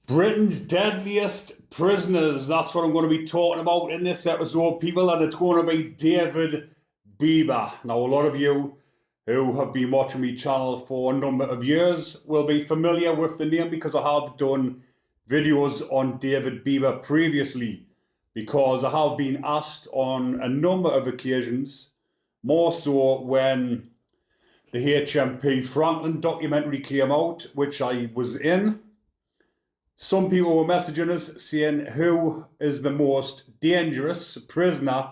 Britain's deadliest prisoners. That's what I'm going to be talking about in this episode, people. And it's going to be David BIEBER. Now, a lot of you who have been watching my channel for a number of years will be familiar with the name because I have done videos on David BIEBER previously, because I have been asked on a number of occasions, more so when the HMP Franklin documentary came out, which I was in. Some people were messaging us saying who is the most dangerous prisoner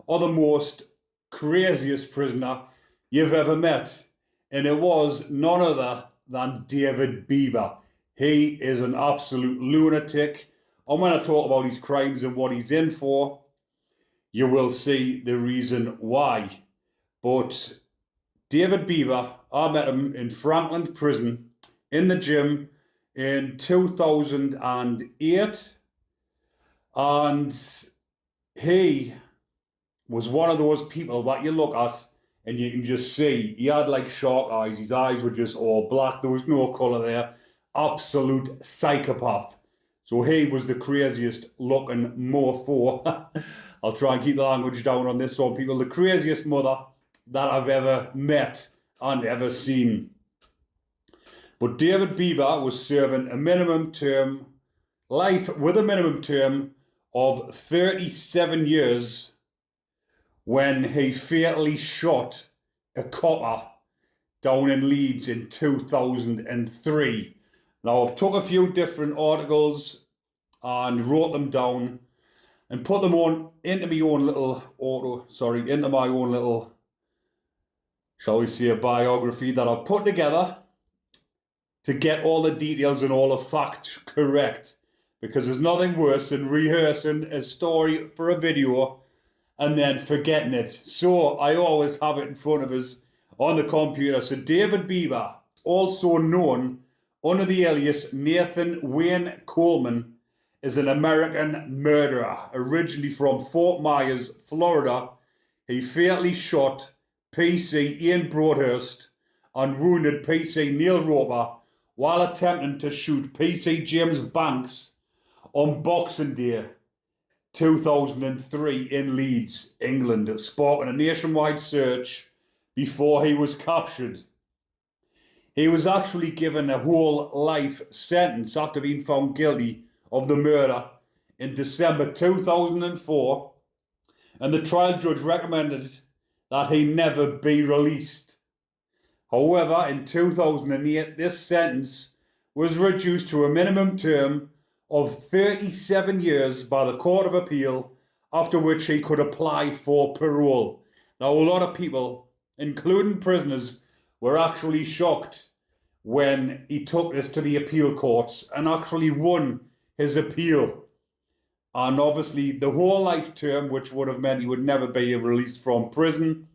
or the most craziest prisoner you've ever met. And it was none other than David BIEBER. He is an absolute lunatic. And when I talk about his crimes and what he's in for, you will see the reason why. But David BIEBER, I met him in Franklin Prison in the gym in 2008, and he was one of those people that you look at and you can just see he had like shark eyes. His eyes were just all black. There was no colour there. Absolute psychopath. So he was the craziest looking mofo. I'll try and keep the language down on this one, people. The craziest mother that I've ever met and ever seen. But David BIEBER was serving a minimum term, life with a minimum term of 37 years when he fatally shot a copper down in Leeds in 2003. Now, I've took a few different articles and wrote them down and put them on into my own little shall we say, a biography that I've put together to get all the details and all the facts correct, because there's nothing worse than rehearsing a story for a video and then forgetting it. So I always have it in front of us on the computer. So David BIEBER, also known under the alias Nathan Wayne Coleman, is an American murderer. Originally from Fort Myers, Florida, he fatally shot PC Ian Broadhurst and wounded PC Neil Roper while attempting to shoot PC James Banks on Boxing Day 2003 in Leeds, England, sparking a nationwide search before he was captured. He was actually given a whole life sentence after being found guilty of the murder in December 2004, and the trial judge recommended that he never be released. However, in 2008, this sentence was reduced to a minimum term of 37 years by the Court of Appeal, after which he could apply for parole. Now, a lot of people, including prisoners, were actually shocked when he took this to the appeal courts and actually won his appeal. And obviously, the whole life term, which would have meant he would never be released from prison,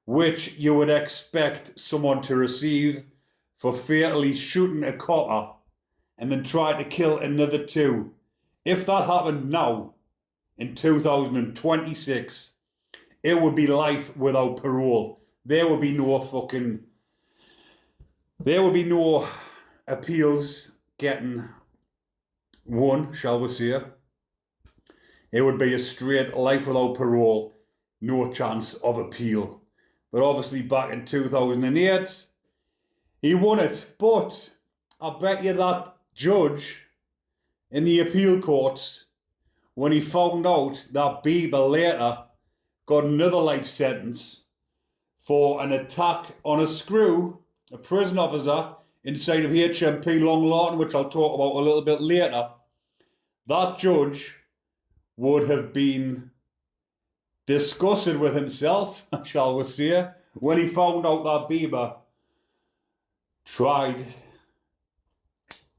which you would expect someone to receive for fatally shooting a copper and then trying to kill another two. If that happened now, in 2026, it would be life without parole. There would be no appeals getting won, shall we say. It would be a straight life without parole, no chance of appeal. But obviously back in 2008, he won it. But I bet you that judge in the appeal courts, when he found out that BIEBER later got another life sentence for an attack on a screw, a prison officer inside of HMP Long Lartin, which I'll talk about a little bit later, that judge would have been disgusted with himself, shall we say, when he found out that BIEBER tried.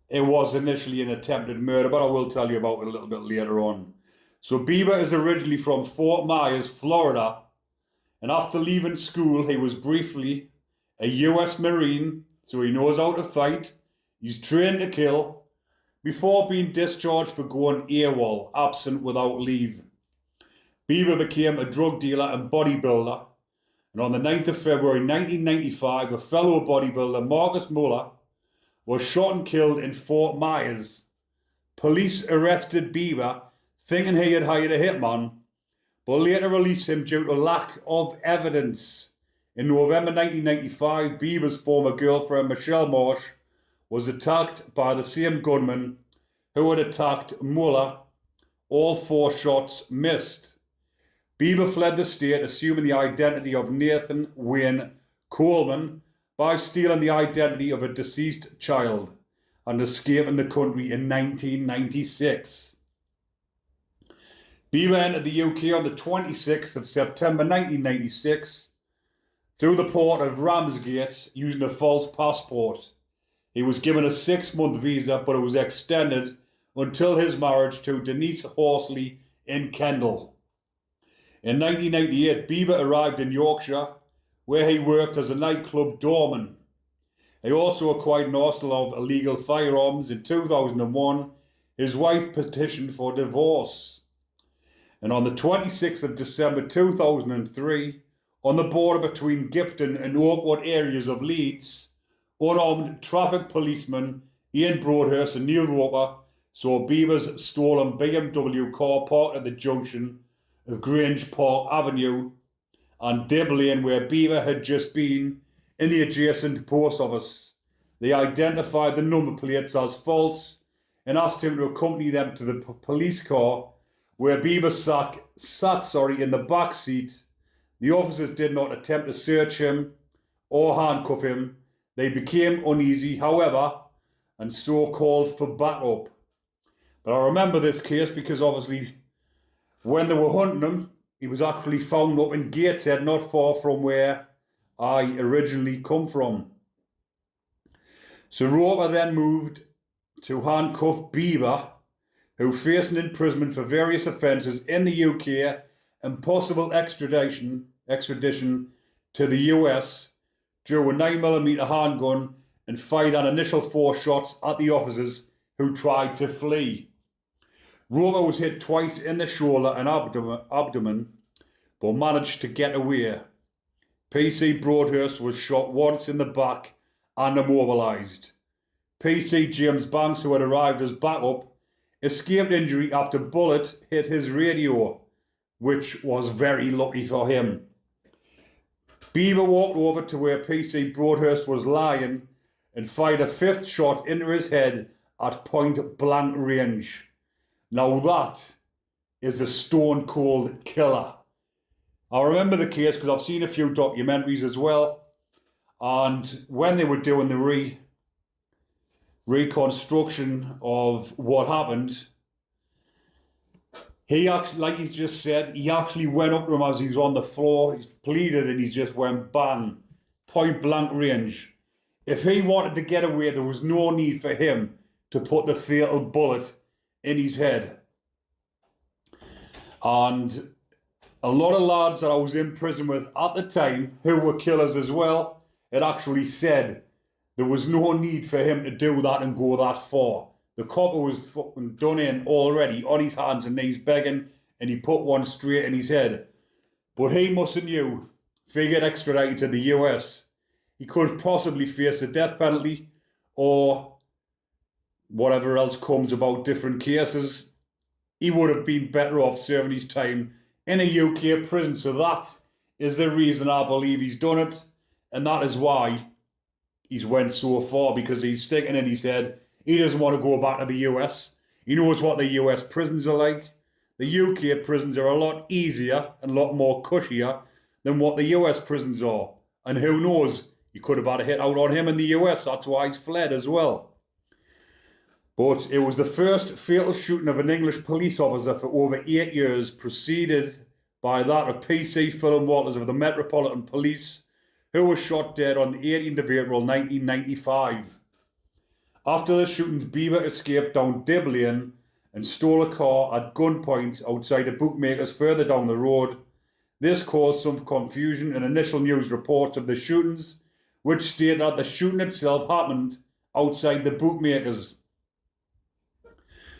It was initially an attempted murder, but I will tell you about it a little bit later on. So BIEBER is originally from Fort Myers, Florida, and after leaving school, he was briefly a US Marine, so he knows how to fight. He's trained to kill, before being discharged for going AWOL, absent without leave. BIEBER became a drug dealer and bodybuilder, and on the 9th of February 1995, a fellow bodybuilder, Marcus Muller, was shot and killed in Fort Myers. Police arrested Bieber thinking he had hired a hitman, but later released him due to lack of evidence. In November 1995, Bieber's former girlfriend Michelle Marsh was attacked by the same gunman who had attacked Muller. All 4 shots missed. Bieber fled the state, assuming the identity of Nathan Wayne Coleman by stealing the identity of a deceased child and escaping the country in 1996. Bieber entered the UK on the 26th of September 1996 through the port of Ramsgate using a false passport. He was given a 6-month visa, but it was extended until his marriage to Denise Horsley in Kendal. In 1998, Bieber arrived in Yorkshire, where he worked as a nightclub doorman. He also acquired an arsenal of illegal firearms. In 2001, his wife petitioned for divorce. And on the 26th of December 2003, on the border between Gipton and Oakwood areas of Leeds, unarmed traffic policemen Ian Broadhurst and Neil Roper saw Bieber's stolen BMW car parked at the junction of Grange Park Avenue and Dib Lane, where Bieber had just been, in the adjacent post office. They identified the number plates as false and asked him to accompany them to the police car, where Bieber sat in the back seat. The officers did not attempt to search him or handcuff him. They became uneasy, however, and so called for backup. But I remember this case because obviously when they were hunting him, he was actually found up in Gateshead, not far from where I originally come from. So Roper then moved to handcuff Bieber, who faced an imprisonment for various offences in the UK and possible extradition to the US, drew a 9mm handgun and fired an initial 4 shots at the officers who tried to flee. Roper was hit twice in the shoulder and abdomen, but managed to get away. PC Broadhurst was shot once in the back and immobilised. PC James Banks, who had arrived as backup, escaped injury after a bullet hit his radio, which was very lucky for him. Bieber walked over to where PC Broadhurst was lying and fired a 5th shot into his head at point blank range. Now that is a stone cold killer. I remember the case because I've seen a few documentaries as well, and when they were doing the reconstruction of what happened, he actually, like he's just said, he actually went up to him as he was on the floor, he pleaded, and he just went bang, point blank range. If he wanted to get away, there was no need for him to put the fatal bullet in his head. And a lot of lads that I was in prison with at the time, who were killers as well, had actually said there was no need for him to do that and go that far. The copper was fucking done in already, on his hands and knees begging, and he put one straight in his head. But he must have knew, if he get extradited to the US, he could possibly face a death penalty or whatever else comes about different cases. He would have been better off serving his time in a UK prison. So that is the reason I believe he's done it, and that is why he's went so far, because he's sticking in his head he doesn't want to go back to the US. He knows what the US prisons are like. The UK prisons are a lot easier and a lot more cushier than what the US prisons are. And who knows, you could have had a hit out on him in the US. That's why he's fled as well. But it was the first fatal shooting of an English police officer for over 8 years, preceded by that of PC Philip Walters of the Metropolitan Police, who was shot dead on the 18th of April 1995. After the shootings, Bieber escaped down Dib Lane and stole a car at gunpoint outside a bookmaker's further down the road. This caused some confusion in initial news reports of the shootings, which stated that the shooting itself happened outside the bookmakers.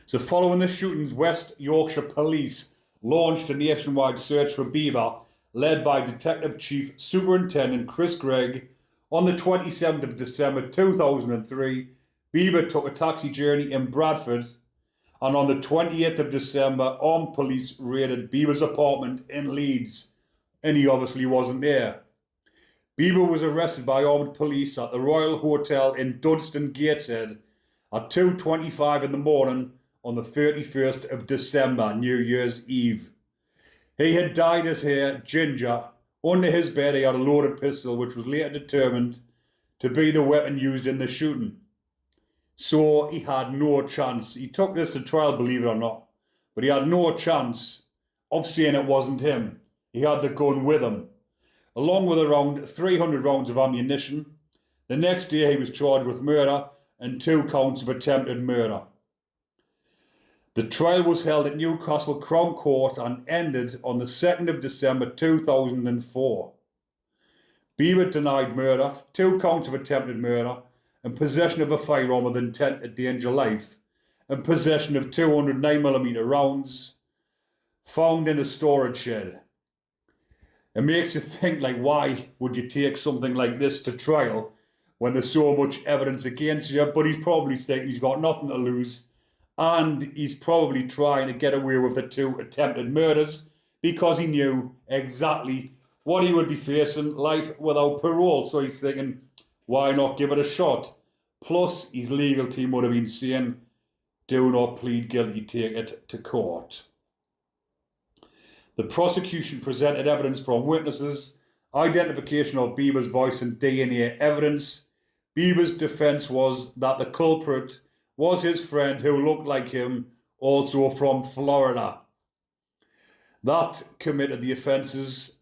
So following the shootings, West Yorkshire Police launched a nationwide search for Bieber, led by Detective Chief Superintendent Chris Gregg. On the 27th of December 2003, Bieber took a taxi journey in Bradford And on the 28th of December, armed police raided Bieber's apartment in Leeds, and he obviously wasn't there. Bieber was arrested by armed police at the Royal Hotel in Dunstan, Gateshead at 2:25 in the morning on the 31st of December, New Year's Eve. He had dyed his hair ginger. Under his bed he had a loaded pistol, which was later determined to be the weapon used in the shooting. So he had no chance. He took this to trial, believe it or not, but he had no chance of saying it wasn't him. He had the gun with him, along with around 300 rounds of ammunition. The next day he was charged with murder and 2 counts of attempted murder. The trial was held at Newcastle Crown Court and ended on the 2nd of December 2004. Bieber denied murder, 2 counts of attempted murder, and possession of a firearm with intent to endanger life, and possession of 200 9mm rounds found in a storage shed. It makes you think, like, why would you take something like this to trial when there's so much evidence against you? But he's probably thinking he's got nothing to lose, and he's probably trying to get away with the 2 attempted murders because he knew exactly what he would be facing, life without parole. So he's thinking, why not give it a shot? Plus, his legal team would have been saying, do not plead guilty, take it to court. The prosecution presented evidence from witnesses, identification of Bieber's voice and DNA evidence. Bieber's defence was that the culprit was his friend who looked like him, also from Florida, that committed the offences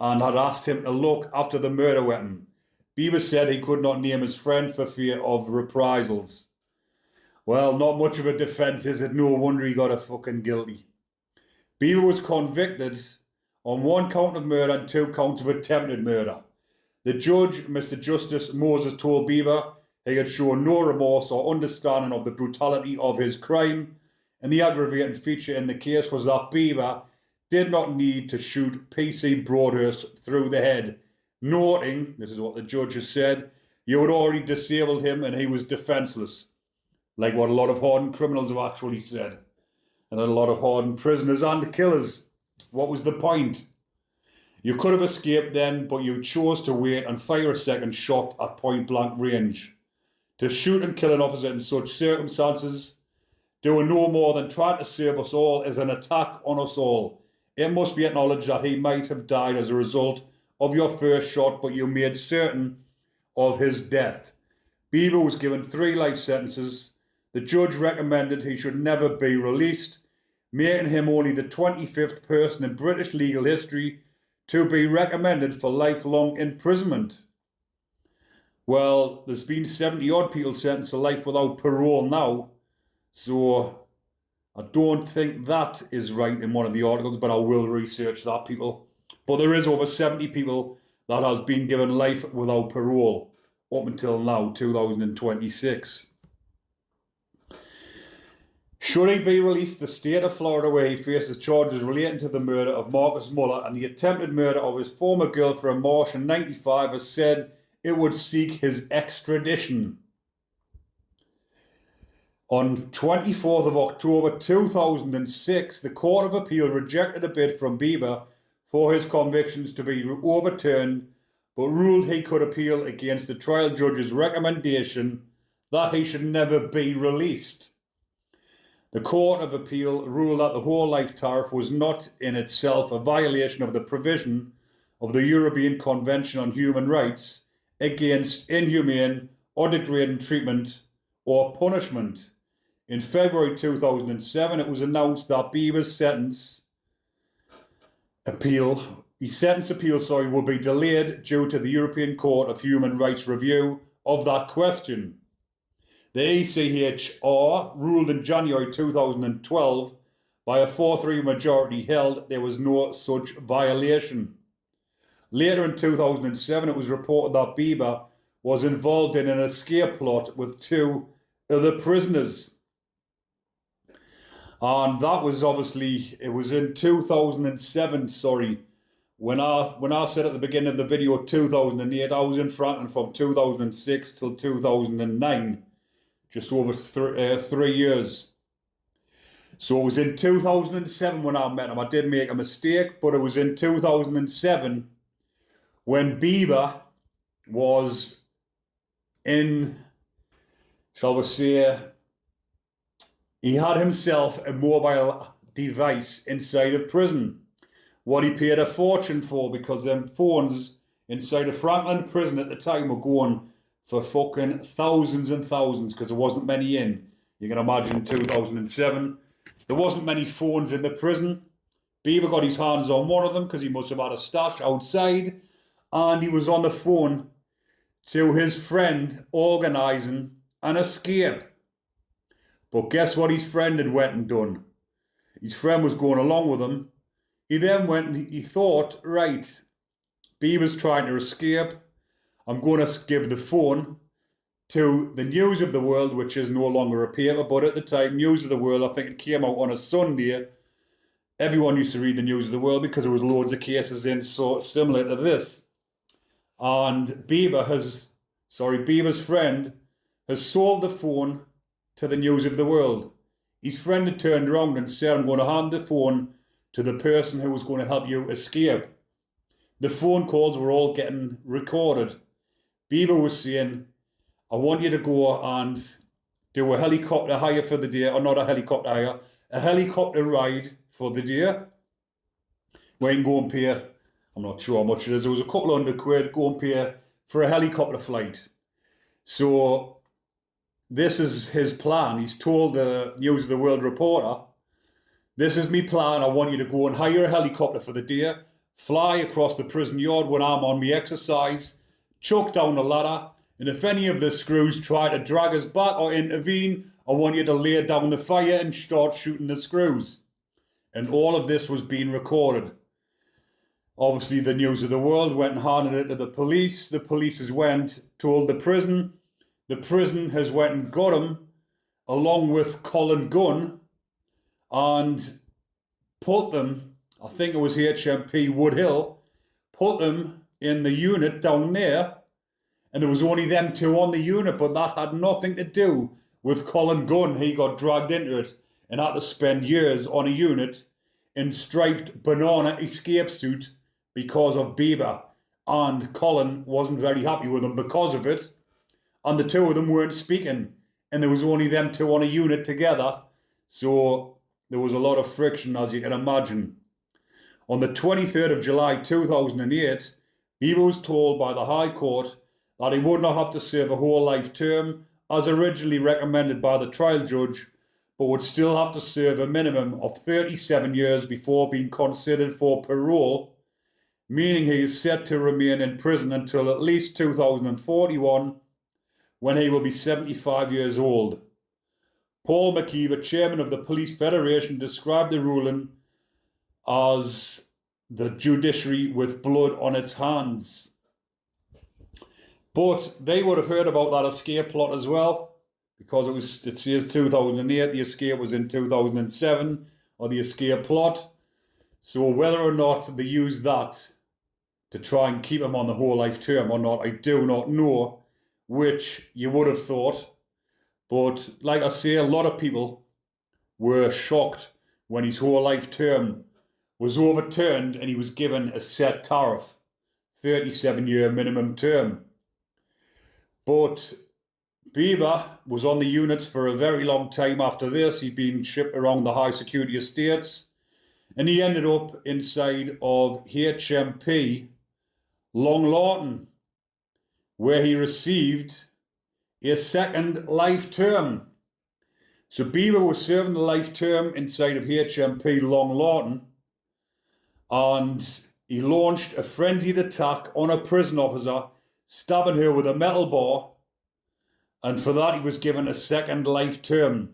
and had asked him to look after the murder weapon. Bieber said he could not name his friend for fear of reprisals. Well, not much of a defence, is it? No wonder he got a fucking guilty. Bieber was convicted on 1 count of murder and 2 counts of attempted murder. The judge, Mr. Justice Moses, told Bieber he had shown no remorse or understanding of the brutality of his crime, and the aggravating feature in the case was that Bieber did not need to shoot PC Broadhurst through the head, noting, this is what the judge has said, you had already disabled him and he was defenceless, like what a lot of hardened criminals have actually said, and a lot of hardened prisoners and killers. What was the point? You could have escaped then, but you chose to wait and fire a second shot at point-blank range. To shoot and kill an officer in such circumstances, doing no more than trying to save us all, is an attack on us all. It must be acknowledged that he might have died as a result of your first shot, but you made certain of his death. Bieber was given 3 life sentences. The judge recommended he should never be released, making him only the 25th person in British legal history to be recommended for lifelong imprisonment. Well, there's been 70-odd people sentenced to life without parole now, so I don't think that is right in one of the articles, but I will research that, people. But there is over 70 people that has been given life without parole up until now, 2026. Should he be released, the state of Florida, where he faces charges relating to the murder of Marcus Muller and the attempted murder of his former girlfriend Marsh in 1995, has said it would seek his extradition. On 24th of October 2006, the Court of Appeal rejected a bid from Bieber for his convictions to be overturned, but ruled he could appeal against the trial judge's recommendation that he should never be released. The Court of Appeal ruled that the whole life tariff was not in itself a violation of the provision of the European Convention on Human Rights against inhumane or degrading treatment or punishment. In February 2007, it was announced that Bieber's sentence appeal will be delayed due to the European Court of Human Rights review of that question. The ECHR ruled in January 2012 by a 4-3 majority held there was no such violation. Later in 2007, it was reported that Bieber was involved in an escape plot with 2 other prisoners. And that was obviously, it was in 2007, when I said at the beginning of the video 2008, I was in Franklin from 2006 till 2009. Just over 3 years. So it was in 2007 when I met him. I did make a mistake, but it was in 2007 when BIEBER was in, shall we say, he had himself a mobile device inside of prison. What he paid a fortune for, because them phones inside of Franklin prison at the time were going for fucking thousands and thousands, because there wasn't many in. You can imagine in 2007, there wasn't many phones in the prison. BIEBER got his hands on one of them because he must have had a stash outside, and he was on the phone to his friend organising an escape. But guess what his friend had went and done? His friend was going along with him. He then went and he thought, right, BIEBER's trying to escape. I'm going to give the phone to the News of the World, which is no longer a paper, but at the time, News of the World, I think it came out on a Sunday. Everyone used to read the News of the World because there was loads of cases in so similar to this. And BIEBER's friend has sold the phone to the News of the World. His friend had turned around and said, I'm going to hand the phone to the person who was going to help you escape. The phone calls were all getting recorded. BIEBER was saying, I want you to go and do a helicopter hire for the day, or not a helicopter hire, a helicopter ride for the day, where you can go and pay, I'm not sure how much it is, it was a couple £100, go and pay for a helicopter flight. So this is his plan. He's told the News of the World reporter, this is my plan, I want you to go and hire a helicopter for the day, fly across the prison yard when I'm on my exercise, chuck down the ladder, and if any of the screws try to drag us back or intervene, I want you to lay down the fire and start shooting the screws. And all of this was being recorded. Obviously, the News of the World went and handed it to the police. The police has went, told the prison. The prison has went and got him, along with Colin Gunn, and put them, I think it was HMP Woodhill, put them in the unit down there. And there was only them two on the unit, but that had nothing to do with Colin Gunn. He got dragged into it and had to spend years on a unit in striped banana escape suit because of BIEBER. And Colin wasn't very happy with him because of it. And the two of them weren't speaking. And there was only them two on a unit together. So there was a lot of friction, as you can imagine. On the 23rd of July 2008, BIEBER was told by the High Court that he would not have to serve a whole life term as originally recommended by the trial judge, but would still have to serve a minimum of 37 years before being considered for parole, meaning he is set to remain in prison until at least 2041, when he will be 75 years old. Paul McKeever, chairman of the Police Federation, described the ruling as the judiciary with blood on its hands. But they would have heard about that escape plot as well, because it says 2008, the escape was in 2007, or the escape plot. So whether or not they used that to try and keep him on the whole life term or not, I do not know, which you would have thought. But like I say, a lot of people were shocked when his whole life term was overturned and he was given a set tariff, 37-year minimum term. But BIEBER was on the units for a very long time after this. He'd been shipped around the high security estates, and he ended up inside of HMP Long Lawton, where he received a second life term. So BIEBER was serving the life term inside of HMP Long Lawton, and he launched a frenzied attack on a prison officer, stabbing her with a metal bar, and for that he was given a second life term.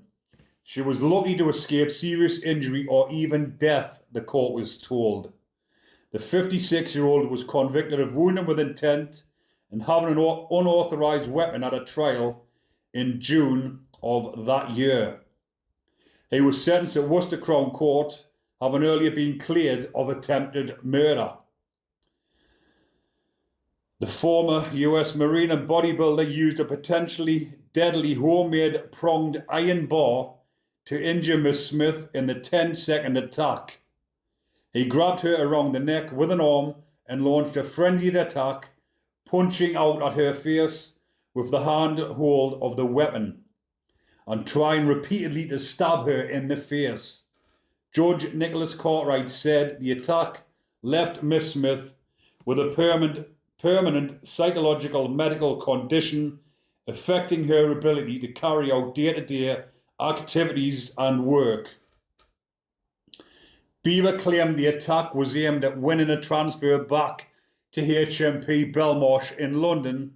She was lucky to escape serious injury or even death, the court was told. The 56-year-old was convicted of wounding with intent and having an unauthorised weapon at a trial in June of that year. He was sentenced at Worcester Crown Court, having earlier been cleared of attempted murder. The former US Marine and bodybuilder used a potentially deadly homemade pronged iron bar to injure Miss Smith in the 10-second attack. He grabbed her around the neck with an arm and launched a frenzied attack, punching out at her face with the handhold of the weapon and trying repeatedly to stab her in the face. Judge Nicholas Cartwright said the attack left Miss Smith with a permanent psychological medical condition affecting her ability to carry out day-to-day activities and work. BIEBER claimed the attack was aimed at winning a transfer back to HMP Belmarsh in London,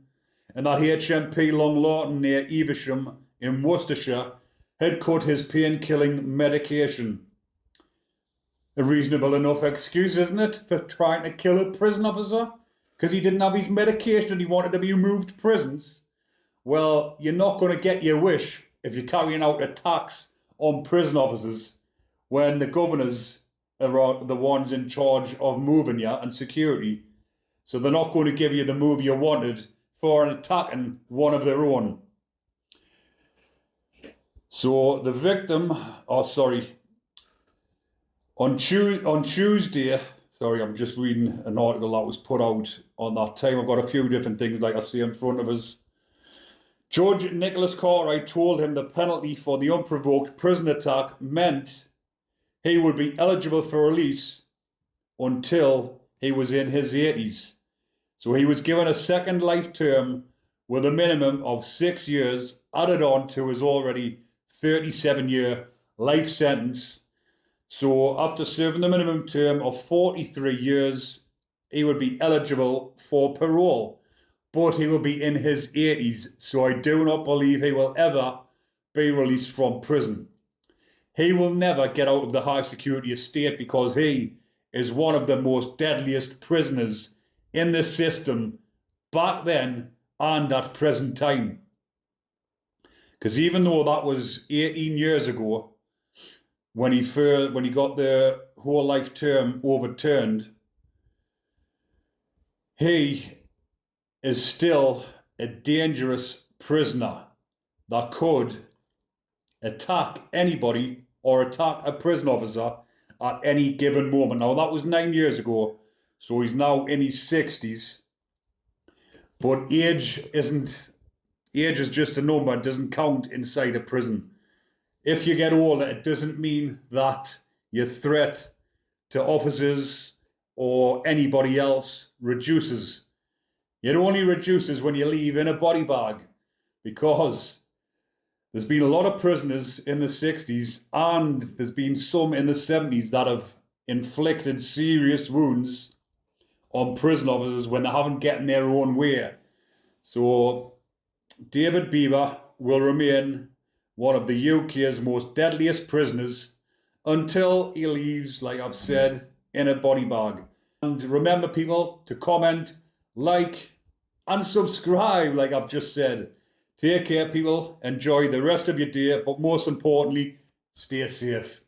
and that HMP Long Larton near Evesham in Worcestershire had cut his pain-killing medication. A reasonable enough excuse, isn't it, for trying to kill a prison officer? Because he didn't have his medication and he wanted to be removed prisons. Well, you're not going to get your wish if you're carrying out attacks on prison officers when the governors are the ones in charge of moving you and security. So they're not going to give you the move you wanted for attacking one of their own. So the victim, on Tuesday, I'm just reading an article that was put out on that time. I've got a few different things like I see in front of us. Judge Nicholas Cartwright told him the penalty for the unprovoked prison attack meant he would be eligible for release until he was in his 80s. So he was given a second life term with a minimum of 6 years added on to his already 37-year life sentence. So after serving the minimum term of 43 years, he would be eligible for parole, but he will be in his 80s, so I do not believe he will ever be released from prison. He will never get out of the high security estate because he is one of the most deadliest prisoners in the system back then and at present time. Because even though that was 18 years ago, when he got the whole life term overturned, he is still a dangerous prisoner that could attack anybody or attack a prison officer at any given moment. Now, that was 9 years ago, so he's now in his 60s. But age is just a number, it doesn't count inside a prison. If you get older, it doesn't mean that your threat to officers or anybody else reduces. It only reduces when you leave in a body bag, because there's been a lot of prisoners in the 60s and there's been some in the 70s that have inflicted serious wounds on prison officers when they haven't gotten their own way. So David BIEBER will remain one of the UK's most deadliest prisoners until he leaves, like I've said, in a body bag. And remember, people, to comment, like, and subscribe, like I've just said. Take care, people. Enjoy the rest of your day, but most importantly, stay safe.